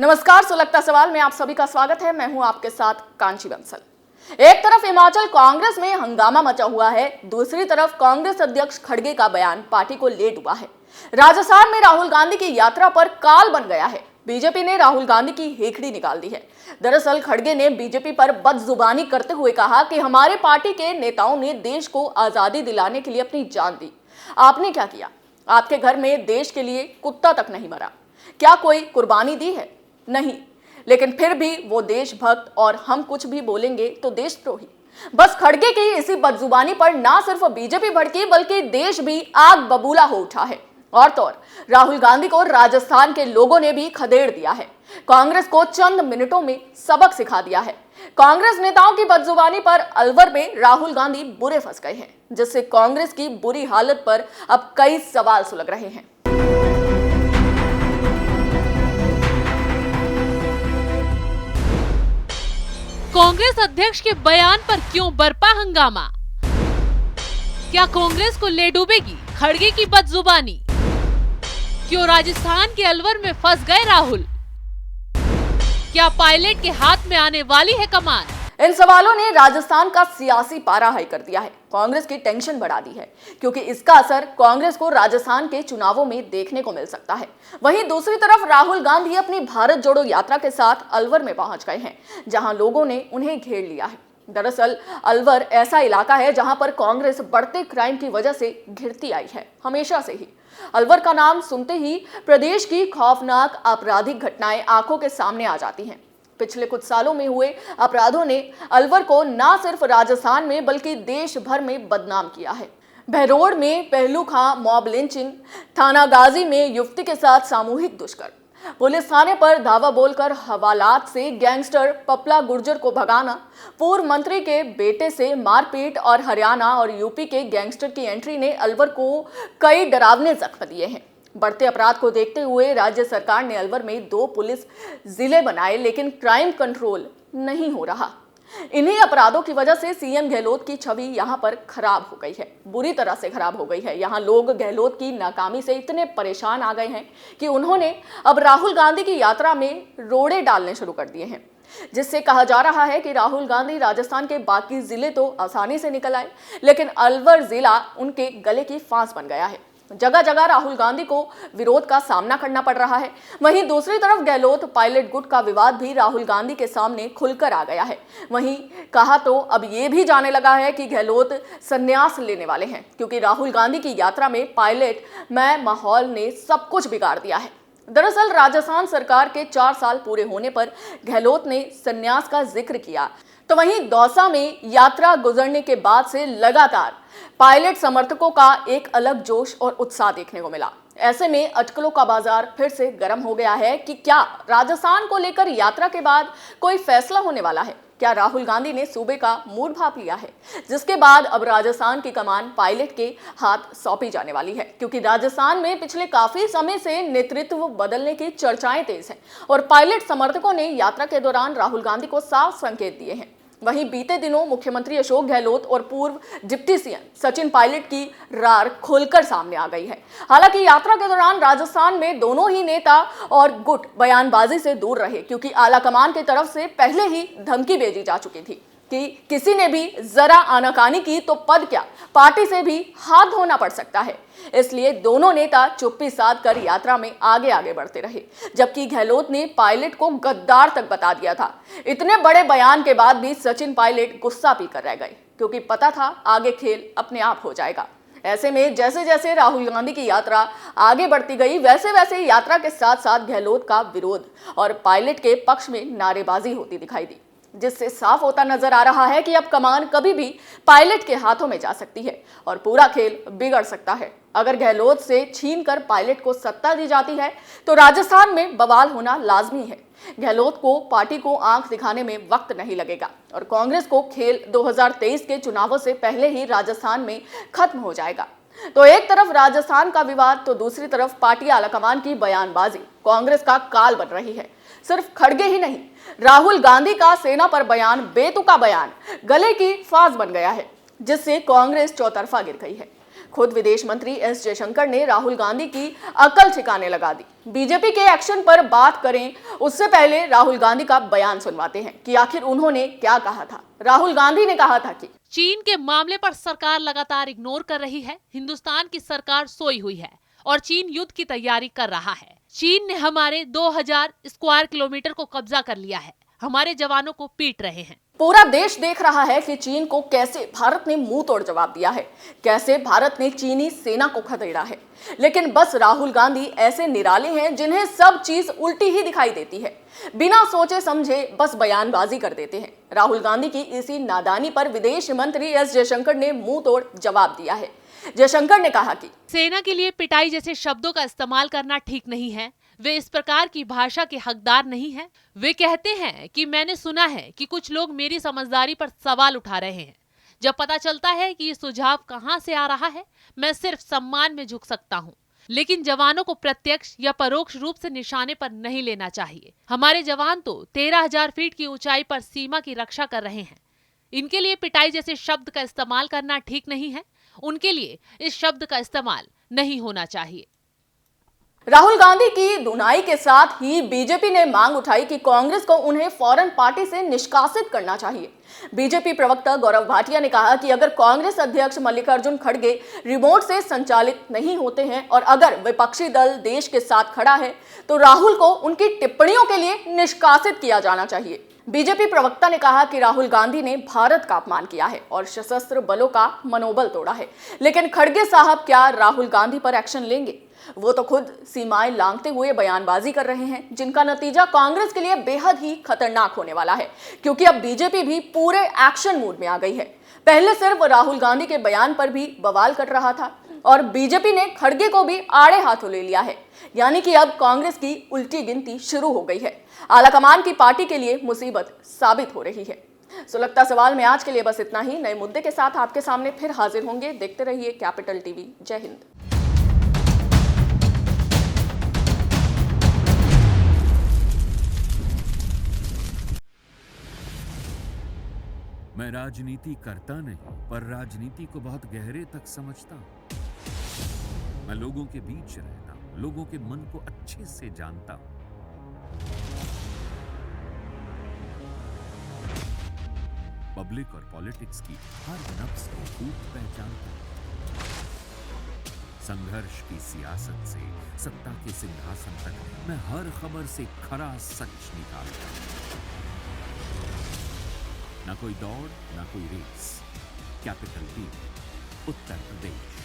नमस्कार, सुलगता सवाल में आप सभी का स्वागत है। मैं हूं आपके साथ कांची बंसल। एक तरफ हिमाचल कांग्रेस में हंगामा मचा हुआ है, दूसरी तरफ कांग्रेस अध्यक्ष खड़गे का बयान पार्टी को ले डूबा है। राजस्थान में राहुल गांधी की यात्रा पर काल बन गया है। बीजेपी ने राहुल गांधी की हेकड़ी निकाल दी है। दरअसल खड़गे ने बीजेपी पर बदजुबानी करते हुए कहा कि हमारे पार्टी के नेताओं ने देश को आजादी दिलाने के लिए अपनी जान दी। आपने क्या किया? आपके घर में देश के लिए कुत्ता तक नहीं मरा। क्या कोई कुर्बानी दी है? नहीं, लेकिन फिर भी वो देशभक्त और हम कुछ भी बोलेंगे तो देशद्रोही। बस खड़गे की इसी बदजुबानी पर ना सिर्फ बीजेपी भड़की बल्कि देश भी आग बबूला हो उठा है। और तो और राहुल गांधी को राजस्थान के लोगों ने भी खदेड़ दिया है। कांग्रेस को चंद मिनटों में सबक सिखा दिया है। कांग्रेस नेताओं की बदजुबानी पर अलवर में राहुल गांधी बुरे फंस गए हैं, जिससे कांग्रेस की बुरी हालत पर अब कई सवाल सुलग रहे हैं। कांग्रेस अध्यक्ष के बयान पर क्यों बरपा हंगामा? क्या कांग्रेस को ले डूबेगी खड़गे की बदजुबानी? क्यों राजस्थान के अलवर में फंस गए राहुल? क्या पायलट के हाथ में आने वाली है कमान? इन सवालों ने राजस्थान का सियासी पारा हाई कर दिया है। कांग्रेस की टेंशन बढ़ा दी है, क्योंकि इसका असर कांग्रेस को राजस्थान के चुनावों में देखने को मिल सकता है। वहीं दूसरी तरफ राहुल गांधी अपनी भारत जोड़ो यात्रा के साथ अलवर में पहुंच गए हैं, जहां लोगों ने उन्हें घेर लिया है। दरअसल अलवर ऐसा इलाका है जहां पर कांग्रेस बढ़ते क्राइम की वजह से घिरती आई है, हमेशा से ही। अलवर का नाम सुनते ही प्रदेश की खौफनाक आपराधिक घटनाएं आंखों के सामने आ जाती हैं। पिछले कुछ सालों में हुए अपराधों ने अलवर को न सिर्फ राजस्थान में बल्कि देश भर में बदनाम किया है। बहरोड में पहलू खां मॉब लिंचिंग, थाना गाजी में युवती के साथ सामूहिक दुष्कर्म, पुलिस थाने पर धावा बोलकर हवालात से गैंगस्टर पपला गुर्जर को भगाना, पूर्व मंत्री के बेटे से मारपीट और हरियाणा और यूपी के गैंगस्टर की एंट्री ने अलवर को कई डरावने जख्म दिए हैं। बढ़ते अपराध को देखते हुए राज्य सरकार ने अलवर में 2 पुलिस जिले बनाए, लेकिन क्राइम कंट्रोल नहीं हो रहा। इन्हीं अपराधों की वजह से सीएम गहलोत की छवि यहां पर खराब हो गई है, बुरी तरह से खराब हो गई है। यहां लोग गहलोत की नाकामी से इतने परेशान आ गए हैं कि उन्होंने अब राहुल गांधी की यात्रा में रोड़े डालने शुरू कर दिए हैं, जिससे कहा जा रहा है कि राहुल गांधी राजस्थान के बाकी जिले तो आसानी से निकल आए, लेकिन अलवर जिला उनके गले की फांस बन गया है। जगह जगह राहुल गांधी को विरोध का सामना करना पड़ रहा है। वहीं दूसरी तरफ गहलोत पायलट गुट का विवाद भी राहुल गांधी के सामने खुलकर आ गया है। वहीं कहा तो अब ये भी जाने लगा है कि गहलोत संन्यास लेने वाले हैं, क्योंकि राहुल गांधी की यात्रा में पायलट में माहौल ने सब कुछ बिगाड़ दिया है। दरअसल राजस्थान सरकार के 4 साल पूरे होने पर गहलोत ने संन्यास का जिक्र किया, तो वहीं दौसा में यात्रा गुजरने के बाद से लगातार पायलट समर्थकों का एक अलग जोश और उत्साह देखने को मिला। ऐसे में अटकलों का बाजार फिर से गर्म हो गया है कि क्या राजस्थान को लेकर यात्रा के बाद कोई फैसला होने वाला है? क्या राहुल गांधी ने सूबे का मूड भाप लिया है, जिसके बाद अब राजस्थान की कमान पायलट के हाथ सौंपी जाने वाली है? क्योंकि राजस्थान में पिछले काफी समय से नेतृत्व बदलने की चर्चाएं तेज हैं और पायलट समर्थकों ने यात्रा के दौरान राहुल गांधी को साफ संकेत दिए हैं। वहीं बीते दिनों मुख्यमंत्री अशोक गहलोत और पूर्व डिप्टी सीएम सचिन पायलट की रार खोलकर सामने आ गई है। हालांकि यात्रा के दौरान राजस्थान में दोनों ही नेता और गुट बयानबाजी से दूर रहे, क्योंकि आलाकमान की तरफ से पहले ही धमकी भेजी जा चुकी थी कि किसी ने भी जरा आनाकानी की तो पद क्या, पार्टी से भी हाथ धोना पड़ सकता है। इसलिए दोनों नेता चुप्पी साध कर यात्रा में आगे आगे बढ़ते रहे, जबकि गहलोत ने पायलट को गद्दार तक बता दिया था। इतने बड़े बयान के बाद भी सचिन पायलट गुस्सा पीकर रह गए, क्योंकि पता था आगे खेल अपने आप हो जाएगा। ऐसे में जैसे जैसे राहुल गांधी की यात्रा आगे बढ़ती गई, वैसे वैसे यात्रा के साथ साथ गहलोत का विरोध और पायलट के पक्ष में नारेबाजी होती दिखाई दी, जिससे साफ होता नजर आ रहा है कि अब कमान कभी भी पायलट के हाथों में जा सकती है और पूरा खेल बिगड़ सकता है। अगर गहलोत से छीनकर पायलट को सत्ता दी जाती है तो राजस्थान में बवाल होना लाजमी है। गहलोत को पार्टी को आंख दिखाने में वक्त नहीं लगेगा और कांग्रेस को खेल 2023 के चुनावों से पहले ही राजस्थान में खत्म हो जाएगा। तो एक तरफ राजस्थान का विवाद तो दूसरी तरफ पार्टी आलाकमान की बयानबाजी कांग्रेस का काल बन रही है। सिर्फ खड़गे ही नहीं, राहुल गांधी का सेना पर बयान, बेतुका बयान गले की फांस बन गया है, जिससे कांग्रेस चौतरफा गिर गई है। खुद विदेश मंत्री एस जयशंकर ने राहुल गांधी की अकल ठिकाने लगा दी। बीजेपी के एक्शन पर बात करें उससे पहले राहुल गांधी का बयान सुनवाते हैं कि आखिर उन्होंने क्या कहा था। राहुल गांधी ने कहा था कि चीन के मामले पर सरकार लगातार इग्नोर कर रही है। हिंदुस्तान की सरकार सोई हुई है और चीन युद्ध की तैयारी कर रहा है। चीन ने हमारे 2000 स्क्वायर किलोमीटर को कब्जा कर लिया है, हमारे जवानों को पीट रहे हैं। पूरा देश देख रहा है कि चीन को कैसे भारत ने मुंह तोड़ जवाब दिया है, कैसे भारत ने चीनी सेना को खदेड़ा है। लेकिन बस राहुल गांधी ऐसे निराले हैं जिन्हें सब चीज उल्टी ही दिखाई देती है, बिना सोचे समझे बस बयानबाजी कर देते हैं। राहुल गांधी की इसी नादानी पर विदेश मंत्री एस जयशंकर ने मुंह तोड़ जवाब दिया है। जयशंकर ने कहा कि सेना के लिए पिटाई जैसे शब्दों का इस्तेमाल करना ठीक नहीं है। वे इस प्रकार की भाषा के हकदार नहीं हैं। वे कहते हैं कि मैंने सुना है कि कुछ लोग मेरी समझदारी पर सवाल उठा रहे हैं। जब पता चलता है कि ये सुझाव कहां से आ रहा है, मैं सिर्फ सम्मान में झुक सकता हूं, लेकिन जवानों को प्रत्यक्ष या परोक्ष रूप से निशाने पर नहीं लेना चाहिए। हमारे जवान तो 13,000 फीट की ऊंचाई पर सीमा की रक्षा कर रहे हैं। इनके लिए पिटाई जैसे शब्द का इस्तेमाल करना ठीक नहीं है। उनके लिए इस शब्द का इस्तेमाल नहीं होना चाहिए। राहुल गांधी की धुनाई के साथ ही बीजेपी ने मांग उठाई कि कांग्रेस को उन्हें फौरन पार्टी से निष्कासित करना चाहिए। बीजेपी प्रवक्ता गौरव भाटिया ने कहा कि अगर कांग्रेस अध्यक्ष मल्लिकार्जुन खड़गे रिमोट से संचालित नहीं होते हैं और अगर विपक्षी दल देश के साथ खड़ा है तो राहुल को उनकी टिप्पणियों के लिए निष्कासित किया जाना चाहिए। बीजेपी प्रवक्ता ने कहा कि राहुल गांधी ने भारत का अपमान किया है और सशस्त्र बलों का मनोबल तोड़ा है, लेकिन खड़गे साहब क्या राहुल गांधी पर एक्शन लेंगे? वो तो खुद सीमाएं लांघते हुए बयानबाजी कर रहे हैं, जिनका नतीजा कांग्रेस के लिए बेहद ही खतरनाक होने वाला है, क्योंकि अब बीजेपी भी पूरे एक्शन मूड में आ गई है। पहले सिर्फ राहुल गांधी के बयान पर भी बवाल कर रहा था और बीजेपी ने खड़गे को भी आड़े हाथों ले लिया है, यानी कि अब कांग्रेस की उल्टी गिनती शुरू हो गई है। आलाकमान की पार्टी के लिए मुसीबत साबित हो रही है। सुलगता सवाल में आज के लिए बस इतना ही। नए मुद्दे के साथ आपके सामने फिर हाजिर होंगे। देखते रहिए कैपिटल टीवी। जय हिंद। मैं राजनीति करता नहीं, पर राजनीति को बहुत गहरे तक समझता हूं। मैं लोगों के बीच रहता हूं, लोगों के मन को अच्छे से जानता हूं। पब्लिक और पॉलिटिक्स की हर नब्ज को खूब पहचानता हूं। संघर्ष की सियासत से सत्ता के सिंहासन तक मैं हर खबर से खरा सच निकालता हूं। ना कोई दौड़, ना कोई race. Capital TV, Uttar Pradesh.